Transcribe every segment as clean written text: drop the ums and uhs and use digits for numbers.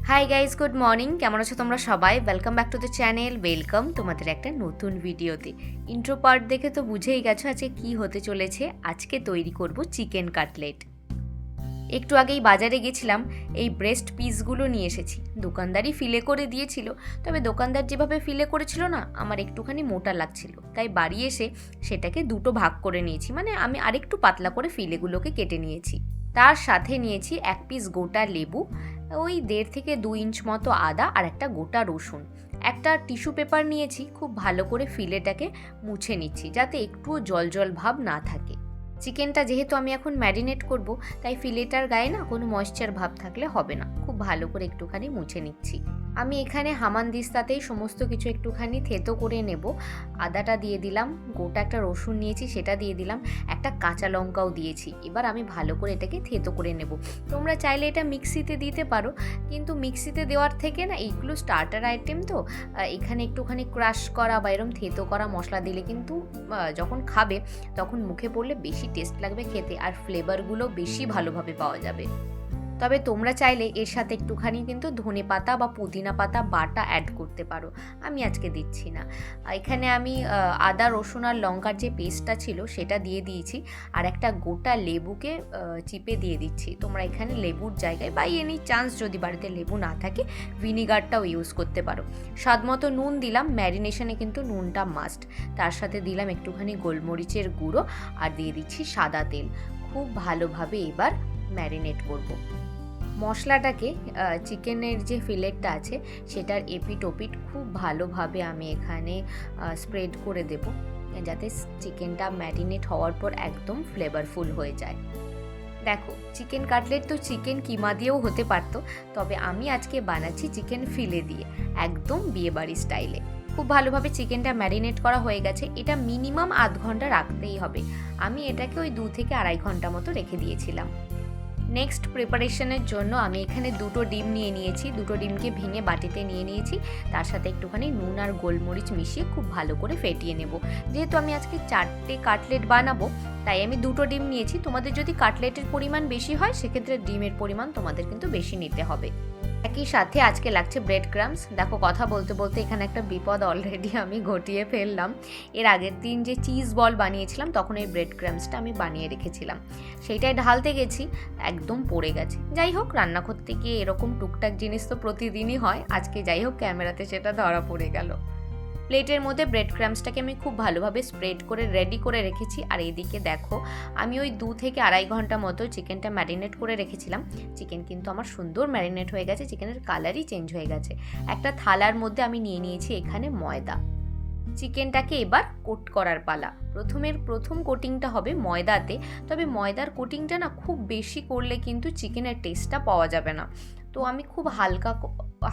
Hi guys, good morning. কেমন আছো তোমরা সবাই? Welcome back to the channel. Welcome তোমাদের একটা নতুন ভিডিওতে। ইন্ট্রো পার্ট দেখে তো বুঝেই গেছো আজকে কি হতে চলেছে। আজকে তৈরি করব চিকেন কাটলেট। একটু আগেই বাজারে গেছিলাম, এই ব্রেস্ট পিসগুলো নিয়ে এসেছি। দোকানদারই ফিলে করে দিয়েছিল, তবে দোকানদার যেভাবে ফিলে করেছিল না, আমার একটুখানি মোটা লাগছিল, তাই বাড়ি এসে সেটাকে দুটো ভাগ করে নিয়েছি। মানে আমি আরেকটু পাতলা করে ফিলেগুলোকে কেটে নিয়েছি। তার সাথে নিয়েছি এক পিস গোটা লেবু, ওই 1.5 থেকে 2 ইঞ্চ মতো আদা আর একটা গোটা রসুন। একটা টিস্যু পেপার নিয়েছি, খুব ভালো করে ফিলেটাকে মুছে নিচ্ছি যাতে একটুও জল জল ভাব না থাকে। চিকেনটা যেহেতু আমি এখন ম্যারিনেট করব, তাই ফিলেটার গায়ে না কোনো ময়েশ্চার ভাব থাকলে হবে না। খুব ভালো করে একটুখানি মুছে নিচ্ছি। আমি এখানে হামানদিস্তাতেই সমস্ত কিছু একটুখানি থেতো করে নেব। আদাটা দিয়ে দিলাম, গোটা একটা রসুন নিয়েছি সেটা দিয়ে দিলাম, একটা কাঁচা লঙ্কাও দিয়েছি। এবার আমি ভালো করে এটাকে থেতো করে নেব। তোমরা চাইলে এটা মিক্সিতে দিতে পারো, কিন্তু মিক্সিতে দেওয়ার থেকে না এইগুলো স্টার্টার আইটেম, তো এখানে একটুখানি ক্রাশ করা বা এরম থেতো করা মশলা দিলে কিন্তু যখন খাবে তখন মুখে পড়লে বেশি টেস্ট লাগবে খেতে, আর ফ্লেভারগুলো বেশি ভালোভাবে পাওয়া যাবে। তবে তোমরা চাইলে এর সাথে একটুখানি কিন্তু ধনে পাতা বা পুদিনা পাতা বাটা অ্যাড করতে পারো। আমি আজকে দিচ্ছি না। এখানে আমি আদা রসুন আর লঙ্কার যে পেস্টটা ছিল সেটা দিয়ে দিয়েছি, আর একটা গোটা লেবুকে চিপে দিয়ে দিচ্ছি। তোমরা এখানে লেবুর জায়গায় বা এনি চান্স যদি বাড়িতে লেবু না থাকে ভিনিগারটাও ইউজ করতে পারো। স্বাদ মতো নুন দিলাম, ম্যারিনেশনে কিন্তু নুনটা মাস্ট। তার সাথে দিলাম একটুখানি গোলমরিচের গুঁড়ো আর দিয়ে দিচ্ছি সাদা তেল। খুব ভালোভাবে এবার ম্যারিনেট করব। মশলাটাকে চিকেনের যে ফিলেটটা আছে সেটার এপিট ওপিট খুব ভালোভাবে আমি এখানে স্প্রেড করে দেব, যাতে চিকেনটা ম্যারিনেট হওয়ার পর একদম ফ্লেভারফুল হয়ে যায়। দেখো, চিকেন কাটলেট তো চিকেন কিমা দিয়েও হতে পারতো, তবে আমি আজকে বানাচ্ছি চিকেন ফিলে দিয়ে, একদম বিয়েবাড়ি স্টাইলে। খুব ভালোভাবে চিকেনটা ম্যারিনেট করা হয়ে গেছে। এটা মিনিমাম 1/2 ঘন্টা রাখতেই হবে। আমি এটাকে ওই 2 থেকে 2.5 ঘন্টা মতো রেখে দিয়েছিলাম। নেক্সট প্রিপারেশনের জন্য আমি এখানে 2টো ডিম নিয়ে নিয়েছি। 2টো ডিমকে ভেঙে বাটিতে নিয়ে নিয়েছি। তার সাথে একটুখানি নুন আর গোলমরিচ মিশিয়ে খুব ভালো করে ফেটিয়ে নেব। যেহেতু আমি আজকে 4টে কাটলেট বানাবো, তাই আমি 2টো ডিম নিয়েছি। তোমাদের যদি কাটলেটের পরিমাণ বেশি হয় সেক্ষেত্রে ডিমের পরিমাণ তোমাদের কিন্তু বেশি নিতে হবে। একই সাথে আজকে লাগছে ব্রেড ক্রাম্বস। দেখো, কথা বলতে বলতে এখানে একটা বিপদ অলরেডি আমি ঘটিয়ে ফেললাম। এর আগের দিন যে চিজ বল বানিয়েছিলাম তখন এই ব্রেড ক্রাম্বসটা আমি বানিয়ে রেখেছিলাম, সেইটাই ঢালতে গেছি, একদম পড়ে গেছে। যাই হোক, রান্না করতে গিয়ে এরকম টুকটাক জিনিস তো প্রতিদিনই হয়। আজকে যাই হোক ক্যামেরাতে সেটা ধরা পড়ে গেল। প্লেটের মধ্যে ব্রেড ক্রাম্বসটাকে আমি খুব ভালোভাবে স্প্রেড করে রেডি করে রেখেছি। আর এইদিকে দেখো, আমি ওই 2 থেকে 2.5 ঘন্টা মতো চিকেনটা ম্যারিনেট করে রেখেছিলাম। চিকেন কিন্তু আমার সুন্দর ম্যারিনেট হয়ে গেছে, চিকেনের কালারই চেঞ্জ হয়ে গেছে। একটা থালার মধ্যে আমি নিয়ে নিয়েছি এখানে ময়দা। চিকেনটাকে এবার কোট করার পালা। প্রথম কোটিংটা হবে ময়দাতে, তবে ময়দার কোটিংটা না খুব বেশি করলে কিন্তু চিকেনের টেস্টটা পাওয়া যাবে না। তো আমি খুব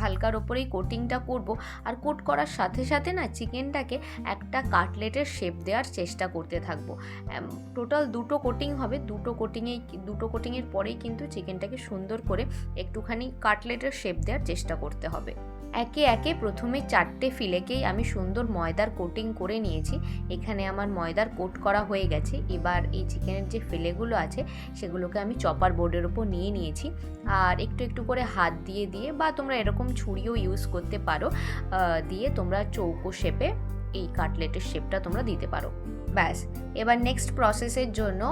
হালকার ওপরেই কোটিংটা করব। আর কোট করার সাথে সাথে না চিকেনটাকে একটা কাটলেটের শেপ দেওয়ার চেষ্টা করতে থাকবো। টোটাল 2টো কোটিং হবে। 2টো কোটিংয়ের পরেই কিন্তু চিকেনটাকে সুন্দর করে একটুখানি কাটলেটের শেপ দেওয়ার চেষ্টা করতে হবে। একে একে প্রথমে 4টে ফিলেকেই আমি সুন্দর ময়দার কোটিং করে নিয়েছি। এখানে আমার ময়দার কোট করা হয়ে গেছে। এবার এই চিকেনের যে ফিলেগুলো আছে সেগুলোকে আমি চপার বোর্ডের ওপর নিয়ে নিয়েছি, আর একটু একটু করে হাত দিয়ে বা তোমরা এরকম ছুরিও ইউজ করতে পারো, দিয়ে তোমরা চৌকো শেপে এই কাটলেটের শেপটা তোমরা দিতে পারো। ব্যাস, এবার নেক্সট প্রসেসের জন্য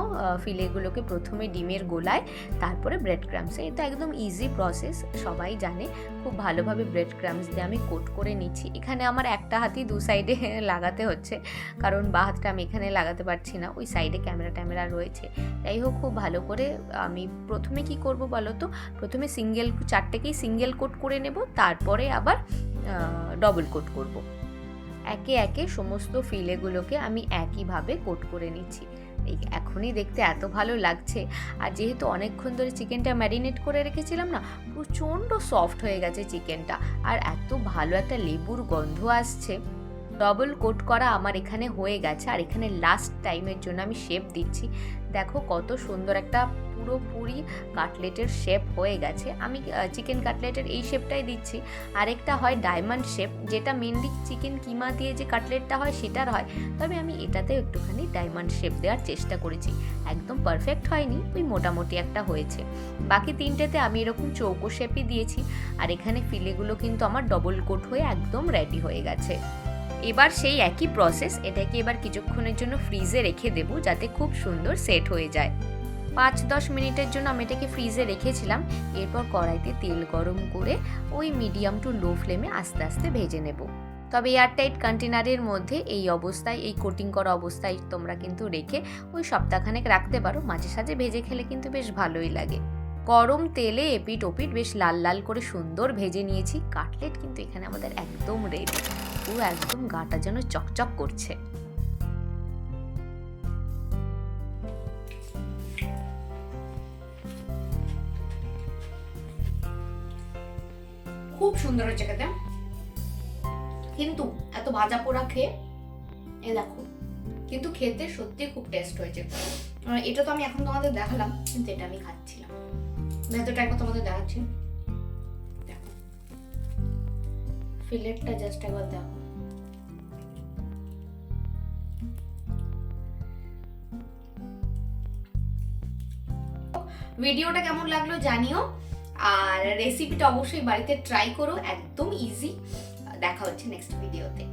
ফিলেগুলোকে প্রথমে ডিমের গোলায়, তারপরে ব্রেড ক্রাম্বসে। এটা একদম ইজি প্রসেস, সবাই জানে। খুব ভালোভাবে ব্রেড ক্রাম্বস দিয়ে আমি কোট করে নিচ্ছি। এখানে আমার একটা হাতই 2 সাইডে লাগাতে হচ্ছে, কারণ বাঁ হাতটা আমি এখানে লাগাতে পারছি না, ওই সাইডে ক্যামেরা রয়েছে। যাই হোক, খুব ভালো করে আমি প্রথমে কি করব বলো তো, প্রথমে 4টেকেই সিঙ্গেল কোট করে নেব, তারপরে আবার ডবল কোট করব। একে একে সমস্ত ফিলেগুলোকে আমি একইভাবে কোট করে নিচ্ছি। এখনই দেখতে এত ভালো লাগছে। আর যেহেতু অনেকক্ষণ ধরে চিকেনটা ম্যারিনেট করে রেখেছিলাম না, প্রচণ্ড সফট হয়ে গেছে চিকেনটা, আর এত ভালো একটা লেবুর গন্ধ আসছে। ডবল কোট করা আমার এখানে হয়ে গেছে, আর এখানে লাস্ট টাইমের জন্য আমি শেপ দিচ্ছি। দেখো কত সুন্দর একটা পুরোপুরি কাটলেটের শেপ হয়ে গেছে। আমি চিকেন কাটলেটের এই শেপটাই দিচ্ছি। আরেকটা হয় ডায়মন্ড শেপ, যেটা মেনলি চিকেন কিমা দিয়ে যে কাটলেটটা হয় সেটার হয়, তবে আমি এটাতেও একটুখানি ডায়মন্ড শেপ দেওয়ার চেষ্টা করেছি। একদম পারফেক্ট হয়নি, ওই মোটামুটি একটা হয়েছে। বাকি তিনটেতে আমি এরকম চৌকো শেপই দিয়েছি। আর এখানে ফিলেগুলো কিন্তু আমার ডবল কোট হয়ে একদম রেডি হয়ে গেছে। এবার সেই একই প্রসেস, এটাকে এবার কিছুক্ষণের জন্য ফ্রিজে রেখে দেবো যাতে খুব সুন্দর সেট হয়ে যায়। 5-10 মিনিটের জন্য আমি এটাকে ফ্রিজে রেখেছিলাম। এরপর কড়াইতে তেল গরম করে ওই মিডিয়াম টু লো ফ্লেমে আস্তে আস্তে ভেজে নেব। তবে এয়ারটাইট কন্টেনারের মধ্যে এই অবস্থায়, এই কোটিং করা অবস্থায় তোমরা কিন্তু রেখে ওই সপ্তাহখানেক রাখতে পারো। মাঝে সাঝে ভেজে খেলে কিন্তু বেশ ভালোই লাগে। গরম তেলে এপিট ওপিট বেশ লাল লাল করে সুন্দর ভেজে নিয়েছি। কাটলেট কিন্তু এখানে আমাদের একদম রেডি। পুরো একদম গাটা যেন চকচক করছে। খুব সুন্দর হয়েছে খেতে, কিন্তু এত ভাজা পোড়া খেয়ে এ দেখো, কিন্তু খেতে সত্যি খুব টেস্ট হয়েছে। এটা তো আমি এখন তোমাদের দেখালাম, কিন্তু এটা আমি খাচ্ছিলাম। ভেতরটা একবার তোমাদের দেখাচ্ছি, দেখো ফিলেটটা জাস্ট একবার দেখো। ভিডিওটা কেমন লাগলো জানিও, আর রেসিপিটা অবশ্যই বাড়িতে ট্রাই করো, একদম ইজি। দেখা হচ্ছে নেক্সট ভিডিওতে।